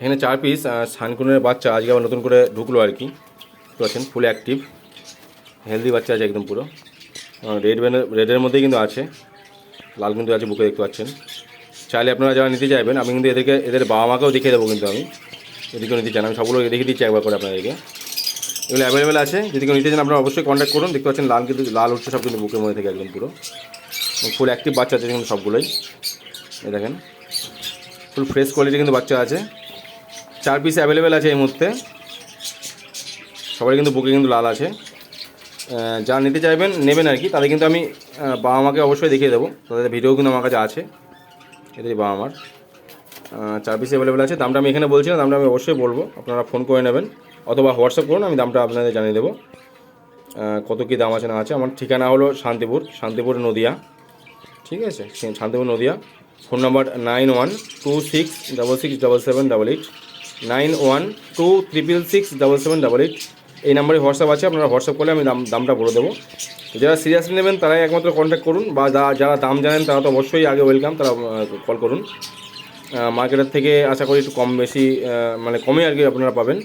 এখানে 4 পিস সানকুনের বাচ্চা আজকে আবার নতুন করে ঢুকলো আর কি, বুঝতে পারছেন, ফুল অ্যাক্টিভ হেলদি বাচ্চা আছে একদম পুরো। রেডের মধ্যেই কিন্তু আছে, লাল কিন্তু আছে বুকে, দেখতে পাচ্ছেন। চাইলে আপনারা যারা নিতে চাইবেন, আমি কিন্তু এদের বাবা মাকেও দেখিয়ে দেবো, কিন্তু আমি যদি কেউ নিতে চান আমি সবগুলো দেখিয়ে দিচ্ছি একবার করে আপনাদেরকে। এগুলো অ্যাভেলেবেল আছে, যদি কেউ নিতে চান আপনারা অবশ্যই কন্ট্যাক্ট করুন। দেখতে পাচ্ছেন লাল কিন্তু লাল উঠছে সব কিন্তু বুকের মধ্যে থেকে একদম পুরো ফুল অ্যাক্টিভ বাচ্চা আছে কিন্তু সবগুলোই। এই দেখেন ফুল ফ্রেশ কোয়ালিটি কিন্তু বাচ্চা আছে। 4 পিস অ্যাভেলেবেল আছে এই মুহূর্তে, সবাই কিন্তু বুকে কিন্তু লাল আছে। যারা নিতে চাইবেন নেবেন আর কি, তাদের কিন্তু আমি বাবা মাকে অবশ্যই দেখিয়ে দেবো, তাদের ভিডিও কিন্তু আমার কাছে আছে, এদেরই বাবা মার। 4 পিস অ্যাভেলেবেল আছে। দামটা আমি এখানে বলছি না, দামটা আমি অবশ্যই বলবো, আপনারা ফোন করে নেবেন অথবা হোয়াটসঅ্যাপ করুন, আমি দামটা আপনাদের জানিয়ে দেবো কত কী দাম আছে না আছে। আমার ঠিকানা হলো শান্তিপুর নদিয়া, ঠিক আছে, শান্তিপুর নদিয়া। Phone number 9126667788, 9126667788। এই নাম্বারে হোয়াটসঅ্যাপ আছে, আপনারা হোয়াটসঅ্যাপ করলে আমি দামটা বলে দেবো। যারা সিরিয়াসলি নেবেন তারাই একমাত্র কন্ট্যাক্ট করুন, বা যারা দাম জানেন তারা তো অবশ্যই আগে ওয়েলকাম, তারা কল করুন। মার্কেটের থেকে আশা করি একটু কম বেশি মানে কমই আর কি আপনারা পাবেন,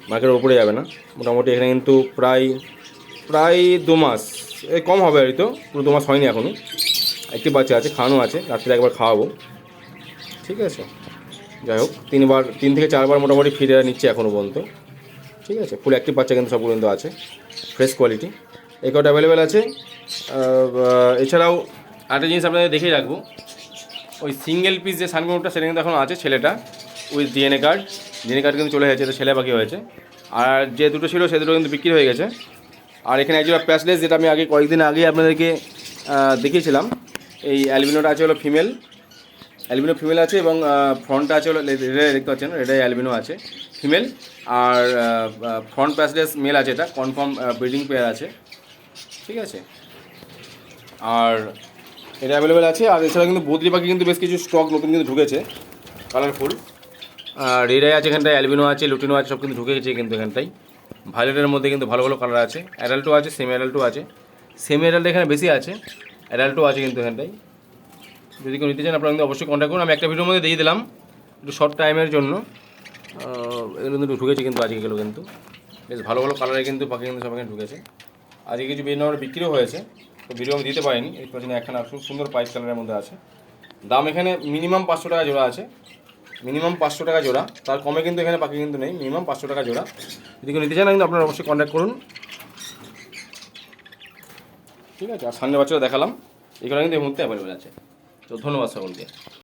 মার্কেটের উপরে যাবে না। মোটামুটি এখানে কিন্তু প্রায় 2 মাস কম হবে আর তো, পুরো 2 মাস হয়নি এখনও। একটি বাচ্চা আছে, খাওয়ানো আছে, রাত্রে একবার খাওয়াবো, ঠিক আছে। যাই হোক 3 থেকে 4 বার মোটামুটি ফিরে নিচ্ছে এখনও পর্যন্ত, ঠিক আছে। ফুল অ্যাক্টিভ বাচ্চা কিন্তু সবগুলো কিন্তু আছে, ফ্রেশ কোয়ালিটি। এই কটা অ্যাভেলেবেল আছে। এছাড়াও আরেকটা জিনিস আপনাদের দেখিয়ে রাখবো, ওই সিঙ্গেল পিস যে সানগ্রুপটা সেটা কিন্তু এখন আছে, ছেলেটা উইথ ডিএনএ কার্ড কিন্তু চলে গেছে, তো ছেলে বাকি হয়েছে। আর যে দুটো ছিল সে দুটো কিন্তু বিক্রি হয়ে গেছে। আর এখানে একজোড়া প্যাচলেস, যেটা আমি কয়েকদিন আগে আপনাদেরকে দেখিয়েছিলাম। এই অ্যালবিনোটা আছে হলো ফিমেল আছে, এবং ফ্রন্টটা আছে হলো রেডে, দেখতে পাচ্ছেন রেডে অ্যালবিনো আছে ফিমেল। আর ফ্রন্ট প্যাচলেস মেল আছে, এটা কনফার্ম ব্রিডিং পেয়ার আছে, ঠিক আছে। আর এটা অ্যাভেলেবেল আছে। আর এছাড়া কিন্তু বদ্রি পাখি কিন্তু বেশ কিছু স্টক নতুন কিন্তু ঢুকেছে, কালারফুল। রেডাই আছে এখানটায়, অ্যালবিনো আছে, লুটিনো আছে, সব কিন্তু ঢুকে গেছে কিন্তু এখানটাই। ভায়োলেটের মধ্যে কিন্তু ভালো ভালো কালার আছে, অ্যাডাল্টও আছে, সেমি অ্যাডাল্ট এখানে বেশি আছে, অ্যাডাল্টও আছে কিন্তু এখানটাই। যদি কেউ নিতে চান আপনারা কিন্তু অবশ্যই কন্ট্যাক্ট করুন। আমি একটা ভিডিওর মধ্যে দিয়ে দিলাম একটু শর্ট টাইমের জন্য। এগুলো কিন্তু ঢুকেছে কিন্তু আজকে, এগুলো কিন্তু বেশ ভালো ভালো কালারে কিন্তু পাখি কিন্তু সব এখানে ঢুকেছে। আজকে কিছু বিভিন্ন বিক্রিও হয়েছে, তো ভিডিও আমি দিতে পারিনি। এই পাশে একখানা খুব সুন্দর পাইপ কালারের মধ্যে আছে। দাম এখানে মিনিমাম 500 টাকা জোড়া আছে, মিনিমাম 500 টাকা জোড়া, তার কমে কিন্তু এখানে পাখি কিন্তু নেই, মিনিমাম 500 টাকা জোড়া। যদি কেউ নিতে চান কিন্তু আপনারা অবশ্যই কন্ট্যাক্ট করুন, ঠিক আছে। আর সামনে বাচ্চারা দেখালাম, এগুলো কিন্তু এই মুহূর্তে অ্যাভেলেবেল আছে। তো ধন্যবাদ সকলকে।